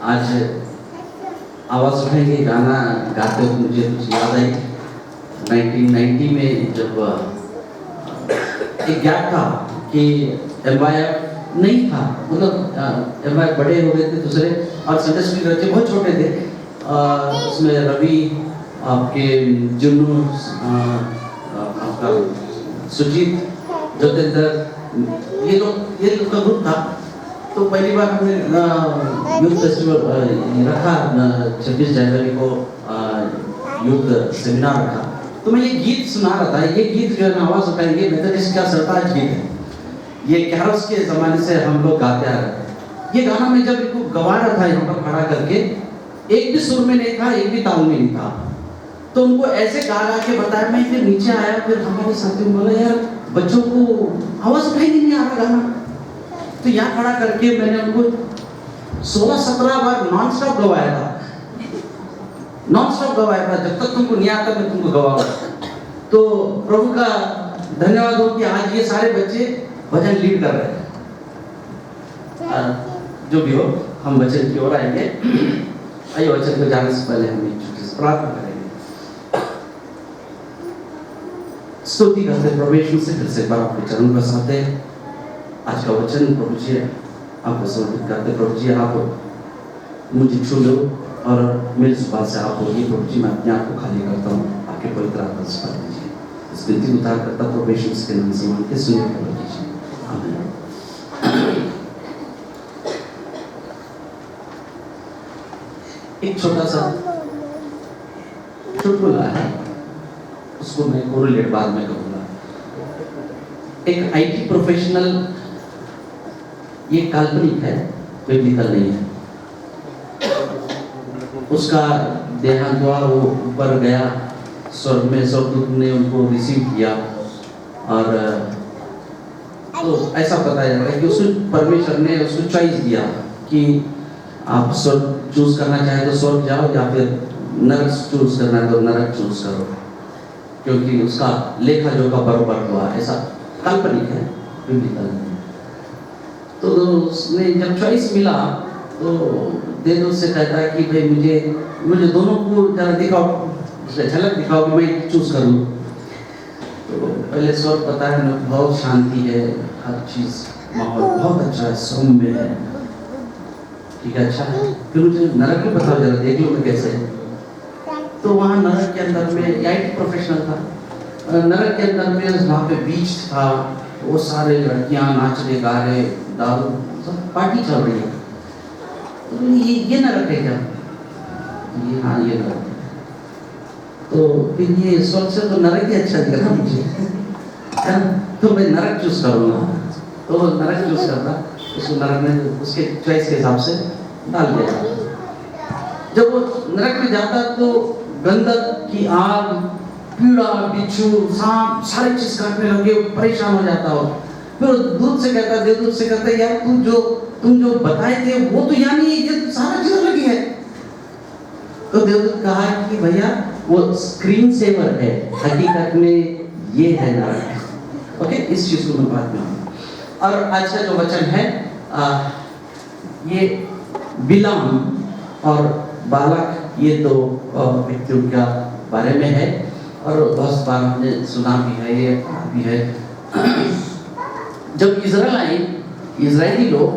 आज आवाज़ उठाएंगे गाना गाते हुए मुझे कुछ याद आई 1990 में जब एक गैप था कि MYF नहीं था, मतलब MYF बड़े हो गए थे दूसरे और संडे स्कूल बच्चे बहुत छोटे थे। उसमें रवि, आपके जुन्नू, आपका सुजीत, जोतेंद्र, ये लोग का ग्रुप था। तो पहली बार हमने यूथ फेस्टिवल रखा, 26 जनवरी को यूथ सेमिनार रखा। तो मैं ये गीत सुना रहा था। ये गीत जो है ना, आवाज़ उठाएंगे मेथोडिस्ट का सरताज गीत है। ये कैरोल्स के ज़माने से हम लोग गाते आ रहे हैं। ये गाना मैं जब इनको गवा रहा था यहाँ पर खड़ा करके, एक भी सुर में नहीं था, एक भी ताल में नहीं था। तो उनको ऐसे गा गा के बताया। मैं फिर नीचे आया, फिर हमारे साथी बोला यार बच्चों को आवाज़ उठाएंगे नहीं आ रहा गाना। तो यहाँ खड़ा करके मैंने उनको 16-17 बार नॉन स्टॉप गवाया था। जब तक तुमको नहीं आता मैं तुमको गवाऊंगा। तो प्रभु का धन्यवाद हो कि आज ये सारे बच्चे भजन लीड कर रहे हैं। जो भी हो, हम वचन की ओर आएंगे। आइए, वचन को जाने से पहले हम एक छोटी सी प्रार्थना करेंगे। स्तुति करते प्रभु यीशु से फिर से बार आपके चरण पर आते हैं। आज का वचन प्रभु जी आपको समर्पित करते। प्रभु जी आप मुझे छू लो और मेरी जुबान से आप बोलिए। प्रभु जी मैं अपने आप को खाली करता हूँ, आपके पवित्र आत्मा से भर दीजिए। इस विनती को उतार करता प्रभु यीशु के नाम से मांग के सुनिए प्रभु जी, आमीन। एक छोटा सा चुटकुला है, उसको मैं कोरिलेट बाद में करूँगा। एक IT प्रोफेशनल, ये काल्पनिक है, बिब्लिकल नहीं है। उसका देहांत हुआ, वो ऊपर गया स्वर्ग में, स्वर्गदूत ने उनको रिसीव किया। और तो ऐसा बताया जाता है कि उसको परमेश्वर ने उसको चॉइस दिया कि आप स्वर्ग चूज करना चाहे तो स्वर्ग जाओ, या फिर नरक चूज करना है तो नरक चूज करो, क्योंकि उसका लेखा जोखा बराबर हुआ। ऐसा काल्पनिक है, बिब्लिकल नहीं। तो उसने जब चॉइस मिला तो देवदूत से कहता है कि भाई मुझे दोनों को जरा दिखाओ, झलक दिखाओ कि मैं चूज करूँ। तो पहले स्वर्ग पता है ना, बहुत शांति है, हर चीज़ माहौल बहुत अच्छा है, सौम्य है, ठीक है, अच्छा है। फिर मुझे नरक में बताओ, जरा देख लो मैं कैसे है। तो वहाँ नरक के अंदर में IT प्रोफेशनल था। नरक के अंदर में वहाँ पे बीच था, वो सारे लड़कियाँ नाच रहे, गा रहे, दारू सब पार्टी चल रही है। तो ये नरक है क्या? ये हाँ, ये नरक है। तो फिर ये स्वर्ग से तो नरक ही अच्छा दिख रहा मुझे, तो मैं नरक चूज करूँगा। तो वो नरक चूज करता, उसको नरक में उसके चॉइस के हिसाब से डाल दिया। जब वो नरक में जाता तो गंधक की आग, कीड़ा, बिच्छू, सांप सारी चीज काटने लगे, परेशान हो जाता हो। फिर दूत से कहता, देवदूत से कहता यार तुम जो बताए थे वो तो यहाँ नहीं है, ये तो सारा चीज लगी है। तो देवदूत कहा कि भैया वो स्क्रीन सेवर है, हकीकत में ये है नरक। ओके, इस चीज को मैं बात में। और आज का जो वचन है ये बिलाम और बालक, ये दो व्यक्तियों के बारे में है। और बहुत बार हमने सुना भी है, ये भी है। जब इजरायली लोग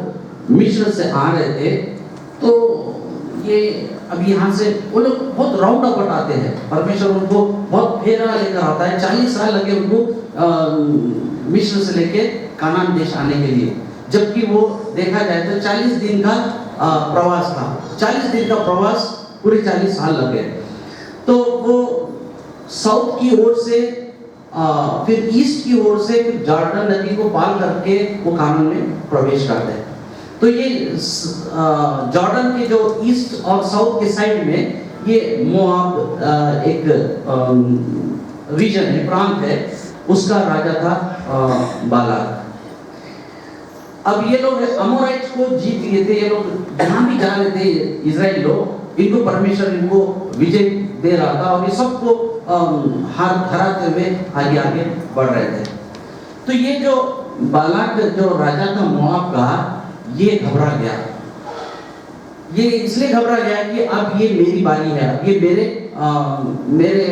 मिस्र से आ रहे थे, तो ये अभी यहाँ से वो लोग बहुत राउंड अबाउट आते हैं। परमेश्वर उनको बहुत फेरा लेकर आता है। 40 साल लगे उनको मिस्र से लेके कानान देश आने के लिए, जबकि वो देखा जाए तो 40 दिन का प्रवास था। 40 दिन का प्रवास, पूरे 40 साल लगे। तो वो साउथ की ओर से फिर ईस्ट की ओर से फिर जॉर्डन नदी को पार करके वो कानान में प्रवेश करते हैं। तो ये जॉर्डन के जो ईस्ट और साउथ के साइड में ये मोआब एक रीजन है, प्रांत है, उसका राजा था बालाक। अब ये लोग अमोराइट्स को जीत लिए थे। ये लोग जहाँ भी जा रहे थे इजराइल लोग, इनको परमेश्वर इनको विजय दे रहा था और ये सबको हराते हुए आगे आगे बढ़ रहे थे। तो ये जो बालाक जो राजा था मोआब का, ये घबरा गया। ये इसलिए घबरा गया कि अब ये मेरी बारी है, अब ये मेरे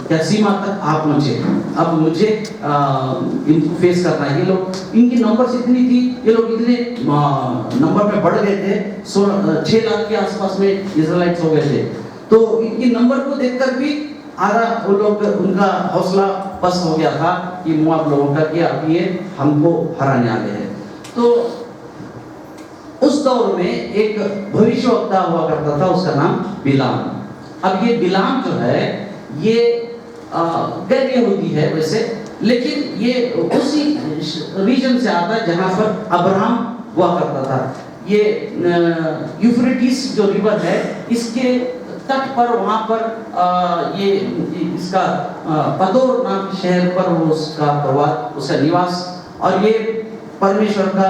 क्या सीमा तक आप पहुंचे, अब मुझे इनको फेस करना है। ये लोग, इनकी नंबर्स इतनी थी, ये लोग इतने नंबर में बढ़ गए थे, 6 लाख के आसपास में इजराइलाइट्स हो गए थे। तो इनकी नंबर को देखकर भी आधा वो लोग, उनका हौसला पस्त हो गया था कि मोआब लोगों का कि अब ये हमको हराने वाले हैं। तो उस दौर में एक भविष्यवक्ता हुआ करता था, उसका नाम बिलाम। अब ये बिलाम जो है ये गैर यहूदी है वैसे, लेकिन ये उसी रीजन से आता है जहां पर अब्राहम हुआ करता था। ये यूफ्रेटिस जो रिवर है इसके तट पर, वहां पर ये इसका पदोर नाम के शहर पर वो उसका प्रवास, उसका निवास, और ये परमेश्वर का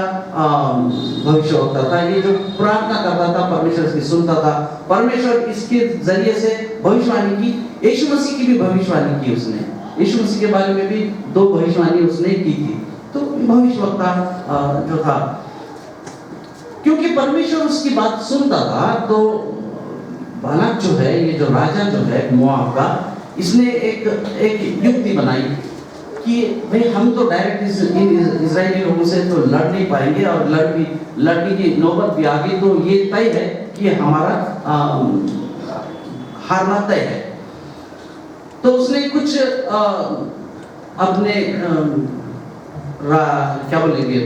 भविष्यवक्ता था। ये जो प्रार्थना करता था परमेश्वर इसकी सुनता था। परमेश्वर इसके जरिए से भविष्यवाणी की, यीशु मसीह की भी भविष्यवाणी की उसने, यीशु मसीह के बारे में भी 2 भविष्यवाणी उसने की थी। तो भविष्यवक्ता जो था, क्योंकि परमेश्वर उसकी बात सुनता था, तो बालाक जो है, ये जो राजा जो है मोआब का, इसने एक युक्ति बनाई कि भाई हम तो डायरेक्ट इजरायली लोगों से तो लड़ नहीं पाएंगे, और लड़ने की नौबत भी आ गई, तो ये तय है कि हमारा हारना तय है। तो उसने कुछ अपने क्या बोलेंगे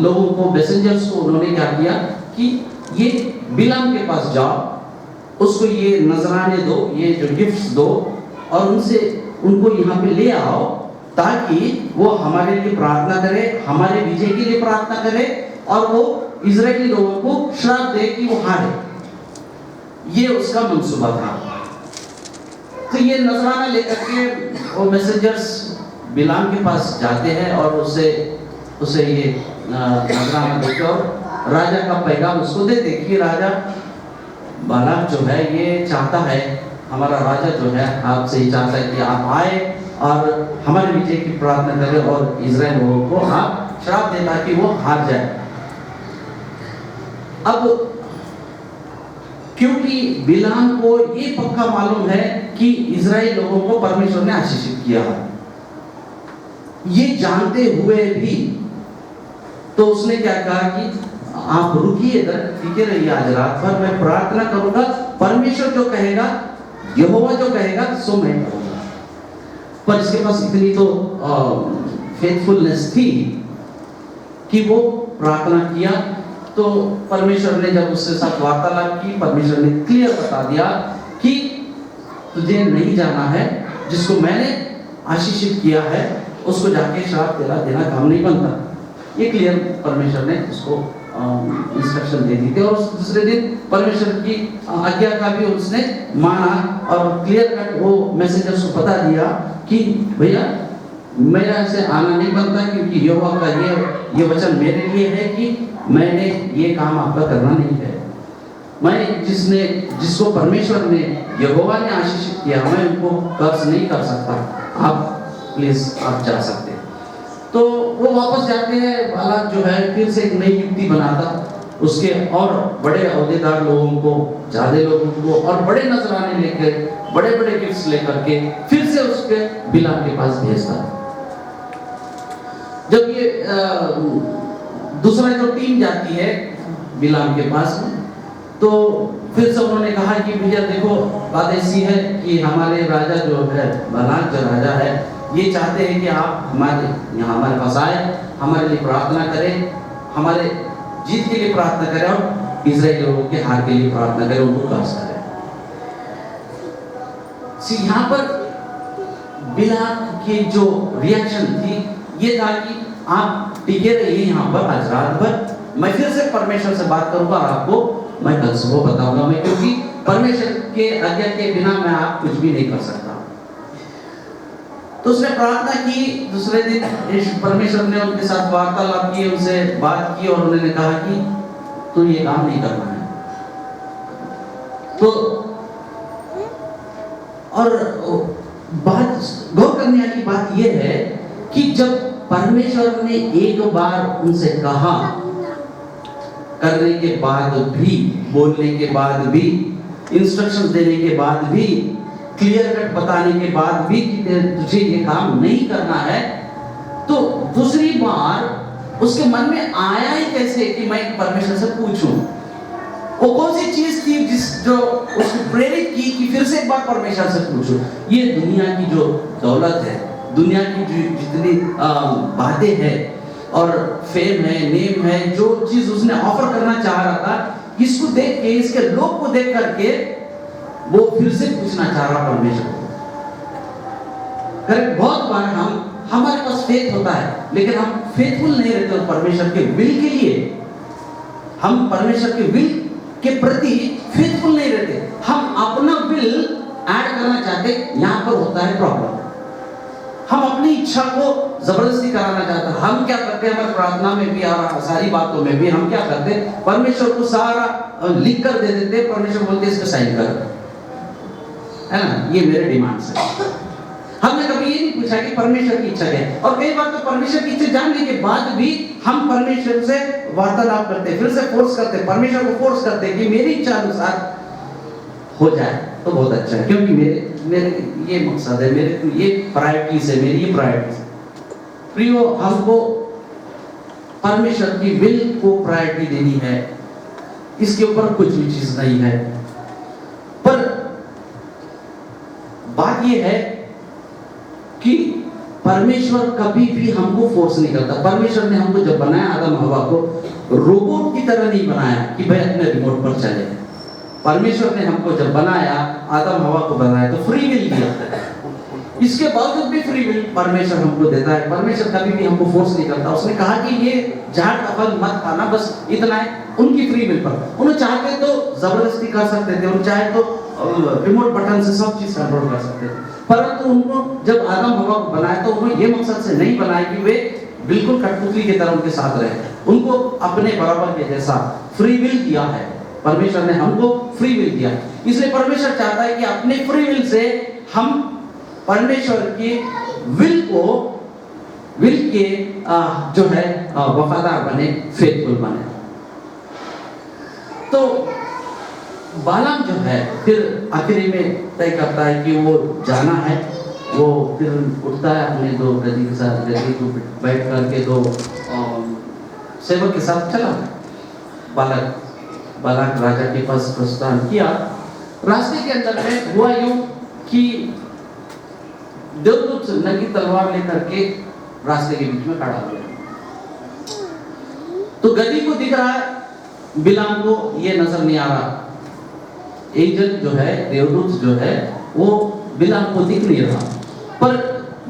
लोगों को, मैसेंजर्स को उन्होंने क्या किया कि ये बिलाम के पास जाओ, उसको ये नजराने दो, ये जो गिफ्ट्स दो, और उनको यहाँ पे ले आओ, ताकि वो हमारे लिए प्रार्थना करे, हमारे विजय के लिए प्रार्थना करे, और वो इजरायली लोगों को श्राप दे कि वो हारे। ये उसका मंसूबा था। तो ये नजराना लेकर के वो मैसेंजर्स बिलाम के पास जाते हैं और उसे ये नजराना देते और राजा का पैगाम उसको देते कि राजा बालाक जो है ये चाहता है, हमारा राजा जो है आपसे ये चाहता है कि आप आए और हमारे विजय की प्रार्थना करें और इजराइल लोगों को आप श्राप दें ताकि वो हार जाए। अब क्योंकि बिलाम को ये पक्का मालूम है कि इजराइल लोगों को परमेश्वर ने आशीषित किया है, ये जानते हुए भी तो उसने क्या कहा कि आप रुकिए इधर, ठीक है रहिए, आज रात भर मैं प्रार्थना करूंगा, परमेश्वर जो कहेगा, यहोवा जो कहेगा सो मैं करूंगा। पर इसके पास इतनी तो फेथफुलनेस थी कि वो प्रार्थना किया। तो परमेश्वर ने जब उसके साथ वार्तालाप की, परमेश्वर ने क्लियर बता दिया कि तुझे नहीं जाना है, जिसको मैंने आशीषित किया है उसको जाके श्राप देना काम नहीं बनता। ये क्लियर परमेश्वर ने उसको इंस्ट्रक्शन दे दी थी, और उस दूसरे दिन परमेश्वर की आज्ञा का भी उसने माना और क्लियर कट वो मैसेजर्स को बता दिया कि भैया मेरा से आना नहीं बनता, क्योंकि यहोवा का ये वचन मेरे लिए है कि मैंने ये काम आपका करना नहीं है। मैं जिसको परमेश्वर ने, यहोवा ने आशीषित किया, मैं उनको कर्ज नहीं कर सकता, आप प्लीज आप जा सकते। तो वो वापस जाते हैं। बालाक जो है फिर से एक नई युक्ति बनाता, उसके और बड़े अहदेदार लोगों को, ज्यादा लोगों को और बड़े नजराने लेकर, बड़े बड़े गिफ्ट्स लेकर के फिर से उसके बिलाम के पास भेजता। जब ये दूसरा जो टीम जाती है बिलाम के पास, तो फिर से उन्होंने कहा कि भैया देखो बात ऐसी है कि हमारे राजा जो है, बालाक जो राजा है, ये चाहते हैं कि आप हमारे पास आए, हमारे लिए प्रार्थना करें, हमारे जीत के लिए प्रार्थना करें और इजराइल लोगों के हार के लिए प्रार्थना करें, उनको कर्ज करें। यहाँ पर बिलाम की जो रिएक्शन थी ये था कि आप टिके रहिए यहाँ पर आज रात भर, मैं फिर से परमेश्वर से बात करूंगा और आपको मैं कल सुबह बताऊंगा, मैं क्योंकि परमेश्वर के आज्ञा के बिना मैं आप कुछ भी नहीं कर सकता। तो उसने प्रार्थना की। दूसरे दिन परमेश्वर ने उनके साथ वार्तालाप की, उनसे बात की और उन्होंने कहा कि तू ये काम नहीं करना है। तो और बात गौर करने वाली बात यह है कि जब परमेश्वर ने एक बार उनसे कहा, करने के बाद भी, बोलने के बाद भी, इंस्ट्रक्शन देने के बाद भी, क्लियर कट बताने के बाद भी कि तुझे ये काम नहीं करना है, तो दूसरी बार उसके मन में आया ही कैसे कि मैं परमेश्वर से पूछूं? वो कौन सी चीज थी जो उसको प्रेरित की कि फिर से एक बार परमेश्वर से पूछूं? ये दुनिया की जो दौलत है, दुनिया की जितनी बातें हैं और फेम है, नेम है, जो चीज उसने ऑफर करना चाह रहा था, इसको देख के, इसके लोग को देख करके वो फिर से पूछना चाह रहा परमेश्वर को। करेक्ट। बहुत बार हमारे पास फेथ होता है, लेकिन हम फेथफुल नहीं रहते परमेश्वर के विल के लिए। हम परमेश्वर के विल के प्रति फेथफुल नहीं रहते, हम अपना विल ऐड करना चाहते। यहां पर होता है प्रॉब्लम। हम अपनी इच्छा को जबरदस्ती कराना चाहते हैं। हम क्या करते हैं, हमारी प्रार्थना में भी और सारी बातों में भी हम क्या करते हैं, परमेश्वर को सारा लिख कर दे देते। परमेश्वर बोलते इसको साइन कर, है ना, ये मेरे डिमांड्स है। हमने कभी ये नहीं पूछा कि परमेश्वर की इच्छा क्या है। और कई बार तो परमेश्वर की इच्छा जानने के बाद भी हम परमेश्वर से वार्तालाप करते, फिर से फोर्स करते, परमेश्वर को फोर्स करते कि मेरी इच्छा अनुसार हो जाए तो बहुत अच्छा है, क्योंकि मेरे ये मकसद है, मेरे ये प्रायोरिटीज है, मेरी ये प्रायोरिटीज। प्रियो, हमको परमेश्वर की विल को प्रायोरिटी देनी है, इसके ऊपर कुछ भी चीज नहीं है। पर बात ये है कि परमेश्वर कभी भी हमको फोर्स नहीं करता। परमेश्वर ने हमको जब बनाया, आदम हवा को रोबोट की तरह नहीं बनाया कि भाई अपने रिमोट पर चले। परमेश्वर ने हमको जब बनाया, आदम हवा को बनाया, तो फ्री विल दिया। इसके बावजूद भी फ्री विल परमेश्वर हमको देता है। परमेश्वर कभी भी हमको फोर्स नहीं करता। उसने कहा कि ये झाड़ का फल मत खाना, बस इतना है। उनकी फ्री विल पर, उन्हें चाहते तो जबरदस्ती कर सकते थे, उन्हें चाहे तो रिमोट बटन से सब चीज कंट्रोल कर सकते थे। परंतु उनको जब आदम हवा को बनाया तो उन्होंने ये मकसद से नहीं बनाया कि वे बिल्कुल कठपुतली की तरह उनके साथ रहे। उनको अपने बराबर के जैसा फ्री विल दिया है। परमेश्वर ने हमको फ्री विल दिया, इसलिए परमेश्वर चाहता है कि अपने फ्री विल से हम परमेश्वर की विल के जो है वफादार बने, फेथफुल बने। तो बालाम जो है फिर आखिरी में तय करता है कि वो जाना है। वो फिर उठता है अपने दो गधी के साथ, गधी को बैठ करके दो सेवक के साथ चला। बालाक राजा के पास प्रस्थान किया। रास्ते के अंदर में हुआ यूं कि देवदूत नंगी तलवार लेकर के रास्ते के बीच में खड़ा हो गया। तो गधी को दिख रहा है, बिलाम को ये नजर नहीं आ रहा। एंजल जो है, देवदूत जो है, वो बिलाम को दिख नहीं रहा, पर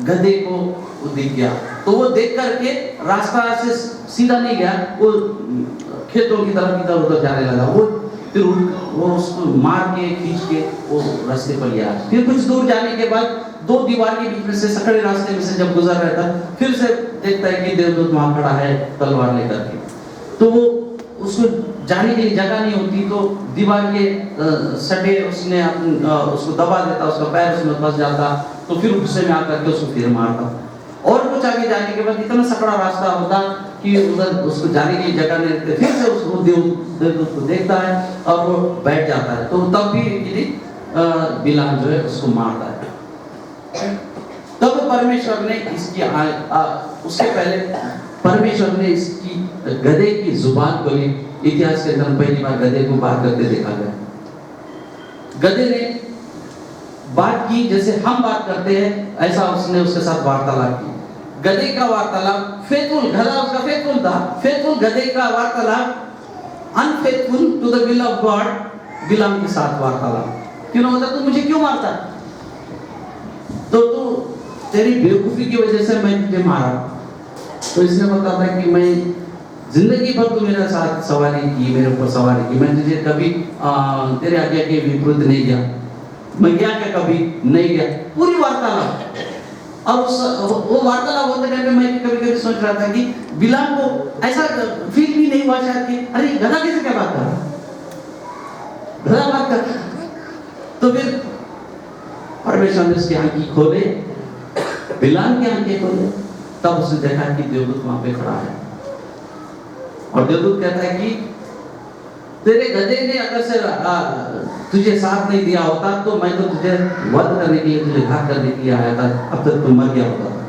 गधे को वो दिख गया। तो वो देख करके रास्ता से सीधा नहीं गया, वो खेतों की तरफ इधर उधर जाने लगा। वो फिर वो उसको मार के खींच के वो रास्ते पर गया। फिर कुछ दूर जाने के बाद दो दीवार के बीच में से, सकड़े रास्ते में से जब गुजर रहा था, फिर से देखता है कि देवदूत वहां खड़ा है तलवार लेकर के। तो वो उसको जाने के लिए जगह नहीं होती, तो दीवार के सटे उसने उसको दबा देता, उसका पैर उसमें फंस जाता। तो फिर गुस्से में आकर के उसको फिर मारता। और कुछ आगे जाने के बाद इतना सकड़ा रास्ता होता कि उधर उसको जाने के लिए जगह नहीं रहती। फिर से उसको देवदूत को देखता है और वो बैठ जाता है। तो तब भी बिलाम जो है उसको मारता है। तब परमेश्वर ने इसकी उसके पहले परमेश्वर ने इसकी गधे की जुबान खोली। इतिहास के अंदर पहली बार गधे को बात करते देखा गया। गधे ने बात की जैसे हम बात करते हैं, ऐसा उसने उसके साथ वार्तालाप की। गधे का वार्तालाप फेथफुल, गधा उसका फेथफुल था। फेथफुल गधे का वार्तालाप unfaithful to the will of God Balaam के साथ वार्तालाप। क्यों होता, तू मुझे क्यों मारता? तो तू तेरी बेवकूफी की वजह से मैं तुझे मारा। तो इसने बताता कि मैं जिंदगी भर तू मेरे साथ सवारी की, मेरे ऊपर सवारी की, मैं तुझे कभी तेरे आज्ञा के विपरीत नहीं गया, मैं गया क्या कभी नहीं गया। पूरी वार्तालाप। और वो वार्तालाप होते टाइम में मैं कभी सोच रहा था कि बिलाम को ऐसा फील भी नहीं हुआ शायद कि अरे गधा कैसे क्या बात कर रहा, गधा बात कर रहा। तो फिर परमेश्वर ने उसकी आंखें खोले, बिलाम की आंखें खोले। तब उसने देखा कि देवदूत वहां पे खड़ा है। और देवदूत कहता है कि तेरे गधे ने अगर से तुझे साथ नहीं दिया होता तो मैं तो तुझे वध करने के लिए, तुझे घात करने के लिए आया था, अब तक तुम मर गया होता था।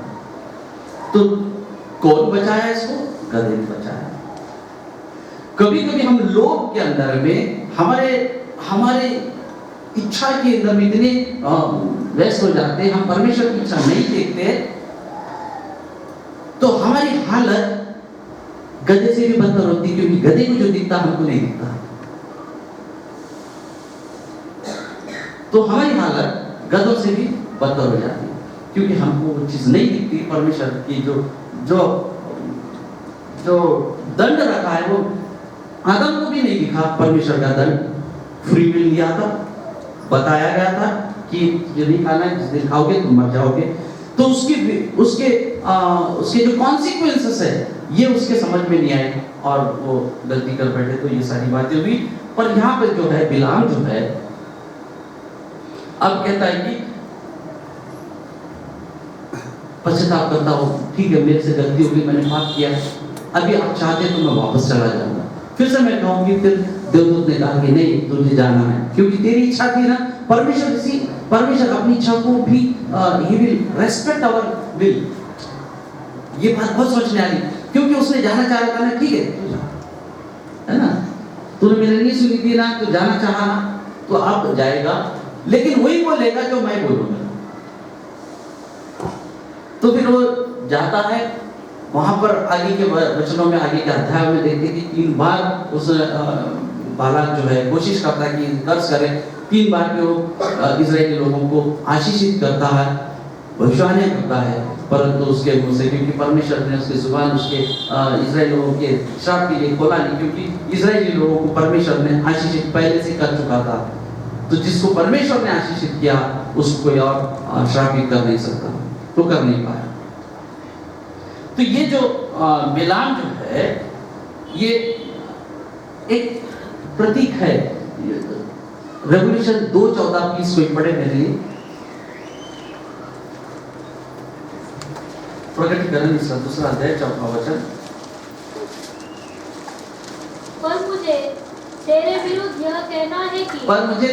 तो कौन बचाया इसको? गधे ने बचाया। कभी कभी हम लोग के अंदर में हमारे इच्छा के अंदर में इतने व्यस्त हो जाते हैं, हम परमेश्वर की इच्छा नहीं देखते, तो हमारी हालत गधे से भी बदतर होती है, क्योंकि गधे को जो दिखता हमको नहीं दिखता। तो हमारी हालत गधों से भी बदतर हो जाती है, क्योंकि हमको वो चीज नहीं दिखती। परमेश्वर की जो दंड रखा है वो आदम को भी नहीं दिखा। परमेश्वर का दंड फ्री विल दिया था, बताया गया था कि ये नहीं खाना है, जिस दिन खाओगे तुम मर जाओगे। तो उसके जो कॉन्सिक्वेंसेस है ये उसके समझ में नहीं आए और वो गलती कर बैठे, तो ये सारी बातें हुई। पर यहाँ पे जो है बिलाम जो है अब कहता है कि पश्चाताप करता हूँ, ठीक है मेरे से गलती होगी, मैंने पाप किया, अभी आप चाहते तो मैं वापस चला जाऊंगा। फिर से मैं कहूंगी, फिर देवदूत ने कहा कि नहीं तुझे जाना है, क्योंकि तेरी इच्छा थी ना। परमेश्वर अपनी इच्छा को भी he will respect our will. ये बात बहुत सोचने वाली, क्योंकि उसने जाना चाह रहा था ना, ठीक है तू जा, है ना, तूने मेरी नहीं सुनी थी ना, तो जाना चाहा ना, तो अब जाएगा, लेकिन वही बोलेगा जो मैं बोलूंगा। तो फिर वो जाता है। वहां पर आगे के वचनों में, आगे के अध्याय में देखते कि 3 बार उस बालक जो है कोशिश करता है कि कर्ज करे। 3 बार के वो इजरायली लोगों को आशीषित करता है, भविष्यवाणी करता है, परंतु उसके मुंह से, क्योंकि परमेश्वर ने उसकी जुबान उसके इजरायली लोगों के श्राप के लिए खोला नहीं, क्योंकि इजरायली लोगों को परमेश्वर ने आशीषित पहले से कर चुका था। तो जिसको परमेश्वर ने आशीषित किया उसको कोई और श्रापित कर नहीं सकता, तो कर नहीं पाया। तो ये जो बिलाम जो है ये एक प्रतीक है। रेवोल्यूशन 2:14 प्लीज कोई पढ़े मेरे लिए। प्रकटीकरण इसका 2 अध्याय 4वां वचन। पर मुझे तेरे विरुद्ध यह कहना है कि, पर मुझे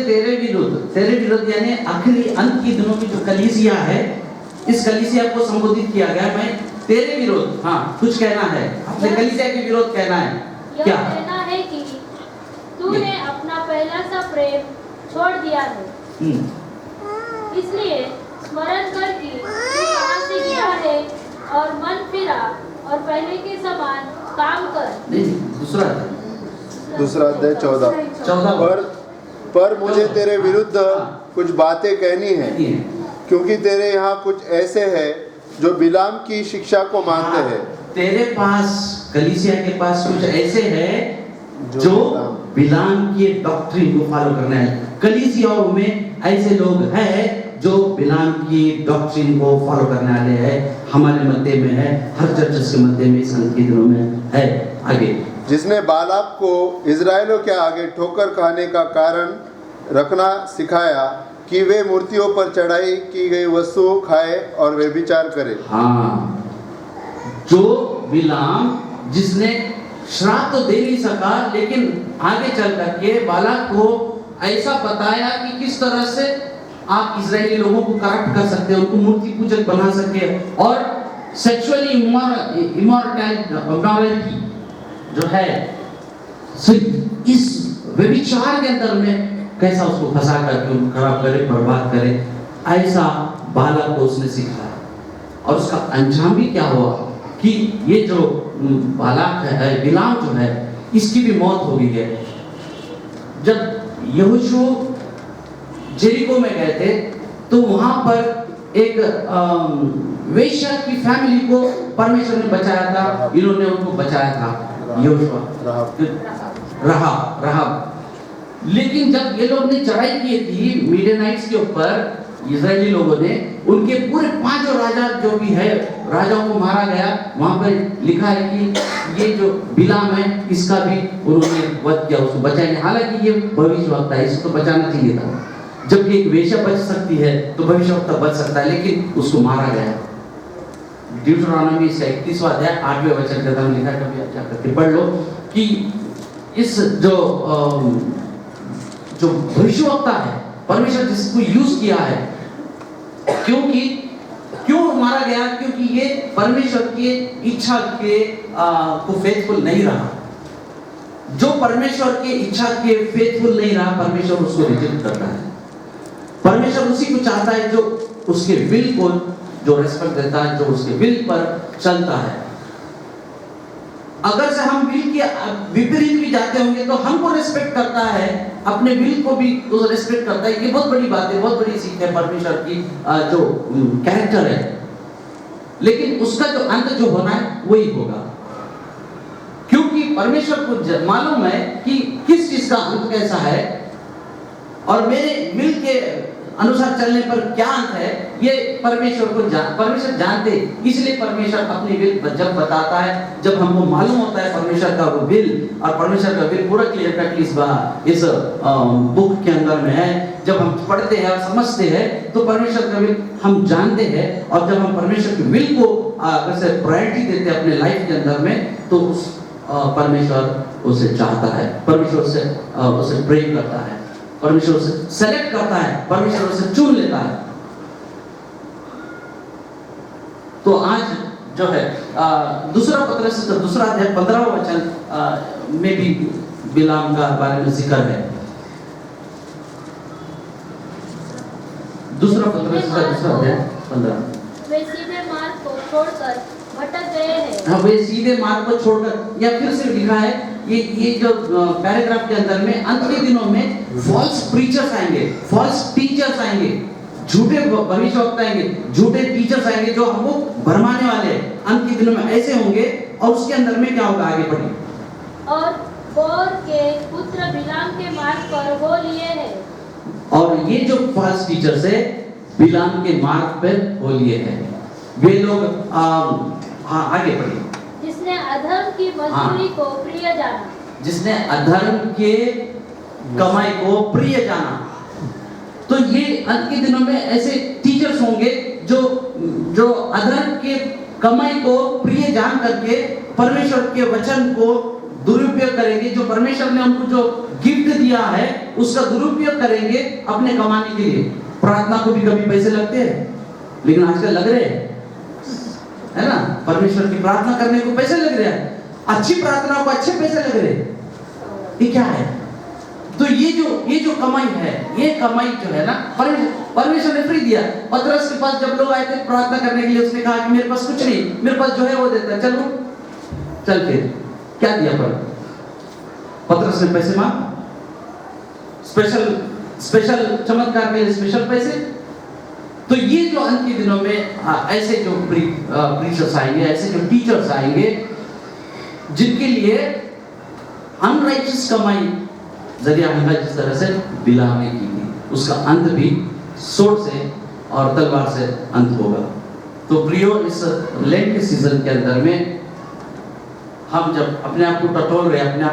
तेरे विरुद्ध यानी आखिरी अंत के दिनों की जो कलीसिया है, इस कलीसिया को संबोधित किया गया। मैं तेरे विरुद्ध, हाँ कुछ कहना है, अपने कलीसिया के विरोध कहना है। क्या कहना है कि तूने अपना पहला सा प्रेम छोड़ दिया है। इसलिए स्मरण कर कि तू कहां से गिरा है और मन फिरा और पहले के समान काम कर। नहीं, दूसरा अध्याय 14। पर मुझे तेरे विरुद्ध कुछ बातें कहनी है, क्योंकि तेरे यहाँ कुछ ऐसे हैं जो बिलाम की शिक्षा को मानते हैं। तेरे पास, कलीसिया के पास कुछ ऐसे हैं जो बिलाम की डॉक्ट्रिन को फॉलो करना है। कलीसियाओं में ऐसे लोग हैं जो बिलाम की डॉक्ट्रिन को फॉलो करने वाले हैं। हमारे मध्य में है, हर चर्च के मध्य में इस अंत के दिनों में है। आगे, जिसने बालाक को इजराइलों के आगे ठोकर खाने का कारण रखना सिखाया कि वे मूर्तियों पर चढ़ाई की गई वस्तु खाए और व्यभिचार करे। हाँ, जो बिलाम जिसने श्राप तो दे नहीं सका, लेकिन आगे चल करके बालाक को ऐसा बताया कि किस तरह से आप इजरायली लोगों को करप्ट कर सकते हैं, उनको मूर्ति पूजक बना सके, और सेक्सुअली इमोरलिटी जो है इस व्यभिचार के अंदर में कैसा उसको फंसा करके उनको खराब करे, बर्बाद करे, ऐसा बालक को उसने सिखाया। और उसका अंजाम भी क्या हुआ कि ये जो बालक है, बिलाम जो है, इसकी भी मौत हो गई है। जब यहोशू जेरिको में गए थे तो वहां पर एक वेश्या की फैमिली को परमेश्वर ने बचाया था, इन्होंने उनको बचाया था, यहोशू राहाब। लेकिन जब ये लोग ने चढ़ाई की थी मीडियानाइट्स के ऊपर, इजरायली लोगों ने, उनके पूरे 5 राजा जो भी है, राजाओं को मारा गया। वहां पर लिखा है कि ये जो बिलाम है इसका भी उन्होंने वध किया, उसको बचाएंगे। हालांकि ये भविष्यवक्ता है, इसको बचाना चाहिए था। जब एक वेश्या बच सकती है तो भविष्यवक्ता बच सकता है, लेकिन उसको मारा गया। ड्यूटरोनॉमी 31वां अध्याय 8वें वचन के अंदर लिखा है, कभी आप जाकर पढ़ लो, कि इस जो जो भविष्यवक्ता है, परमेश्वर जिसको यूज किया है, क्योंकि क्यों मारा गया? क्योंकि ये परमेश्वर की इच्छा के को फेथफुल नहीं रहा। जो परमेश्वर की इच्छा के फेथफुल नहीं रहा, परमेश्वर उसको रिजेक्ट करता है। परमेश्वर उसी को चाहता है जो उसके विल को जो रेस्पेक्ट देता है, जो उसके विल पर चलता है। अगर से हम विल के विपरीत भी जाते होंगे तो हमको रेस्पेक्ट करता है, अपने विल को भी वो रेस्पेक्ट करता है। ये बहुत बड़ी बात है, बहुत बड़ी सीख है परमेश्वर की जो कैरेक्टर है। लेकिन उसका जो अंत जो होना है वही होगा, क्योंकि परमेश्वर को मालूम है कि किस चीज का अंत कैसा है और मेरे विल के अनुसार चलने पर क्या अंत है, ये परमेश्वर जानते। इसलिए परमेश्वर अपनी विल जब बताता है, जब हमको मालूम होता है परमेश्वर का वो विल, और परमेश्वर का विल पूरा क्लियर कटली इस बुक के अंदर में है। जब हम पढ़ते हैं और समझते हैं तो परमेश्वर का विल हम जानते हैं, और जब हम परमेश्वर के विल को वैसे प्रायोरिटी देते हैं अपने लाइफ के अंदर में, तो उस परमेश्वर उसे चाहता है, परमेश्वर उसे प्रेम करता है, परमेश्वर उसे सेलेक्ट करता है, परमेश्वर उसे चुन लेता है। तो आज जो है दूसरा पत्रस का दूसरा अध्याय 15वां वचन में भी बिलाम का बारे में जिक्र है। दूसरा पत्रस का दूसरा अध्याय 15। वे सीधे मार्ग को छोड़कर भटक गए हैं। हाँ, वे सीधे मार्ग को छोड़कर, या फिर से लिखा है ये जो पैराग्राफ के अंदर में, अंत के दिनों में फॉल्स प्रीचर्स आएंगे, फॉल्स टीचर्स आएंगे, झूठे भविष्यवक्ता आएंगे, झूठे टीचर्स आएंगे जो हमको भरमाने वाले हैं। अंत के दिनों में ऐसे होंगे। और उसके अंदर में क्या होगा, आगे बढ़िए। और बोर के पुत्र बिलाम के मार्ग पर हो लिए हैं। और ये जो फॉल्स टीचर्स है बिलाम के मार्ग पर हो लिए हैं। वे लोग आगे बढ़िए। जिसने अधर्म की मजदूरी को प्रिय जाना, जिसने अधर्म के कमाई को प्रिय जाना। तो ये अंत के दिनों में ऐसे टीचर्स होंगे जो अधर्म के कमाई को प्रिय जान करके परमेश्वर के वचन को दुरुपयोग करेंगे। जो परमेश्वर ने उनको जो गिफ्ट दिया है उसका दुरुपयोग करेंगे अपने कमाने के लिए। प्रार्थना को भी कभी पैसे लगते हैं, लेकिन आजकल लग रहे हैं, है ना? परमेश्वर की प्रार्थना करने को पैसे लग रहे हैं, अच्छी प्रार्थना को अच्छे पैसे लग रहे हैं। ये क्या है? तो ये जो कमाई है, ये कमाई जो है ना, परमेश्वर ने फ्री दिया। पतरस के पास जब लोग आए थे प्रार्थना करने के लिए, उसने कहा कि मेरे पास कुछ नहीं, मेरे पास जो है वो देता है, चल फिर क्या दिया? पतरस ने पैसे मांग, स्पेशल चमत्कार के लिए स्पेशल पैसे। तो ये जो अंत के दिनों में ऐसे जो प्रीचर्स आएंगे, ऐसे जो टीचर्स आएंगे, जिनके लिए अनराइचियस कमाई जरिया हंगा जिस तरह से बिलाम ने की थी, उसका अंत भी सोट से और तलवार से अंत होगा। तो प्रियो, इस लेंट के सीजन के अंदर में हम जब अपने आप को टटोल रहे, अपने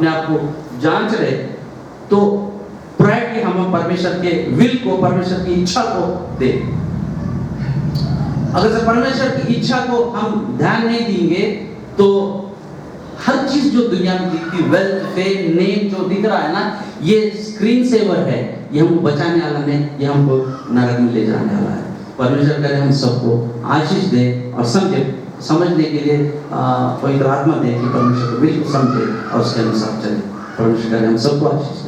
आप को जांच रहे, तो प्रायोरिटी हम परमेश्वर के विल को, परमेश्वर की इच्छा को दे। अगर से परमेश्वर की इच्छा को हम ध्यान नहीं देंगे तो हर चीज जो दुनिया में दिखती, वेल्थ, फेम, नेम जो दिख रहा है ना, ये स्क्रीन सेवर है, ये हमको बचाने वाला नहीं, ये हमको नरक में ले जाने वाला है। परमेश्वर करे हम सबको आशीष दे और समझने के लिए पवित्र आत्मा दे कि परमेश्वर के विल को समझे और उसके अनुसार चले। परमेश्वर करे हम सबको आशीष दे।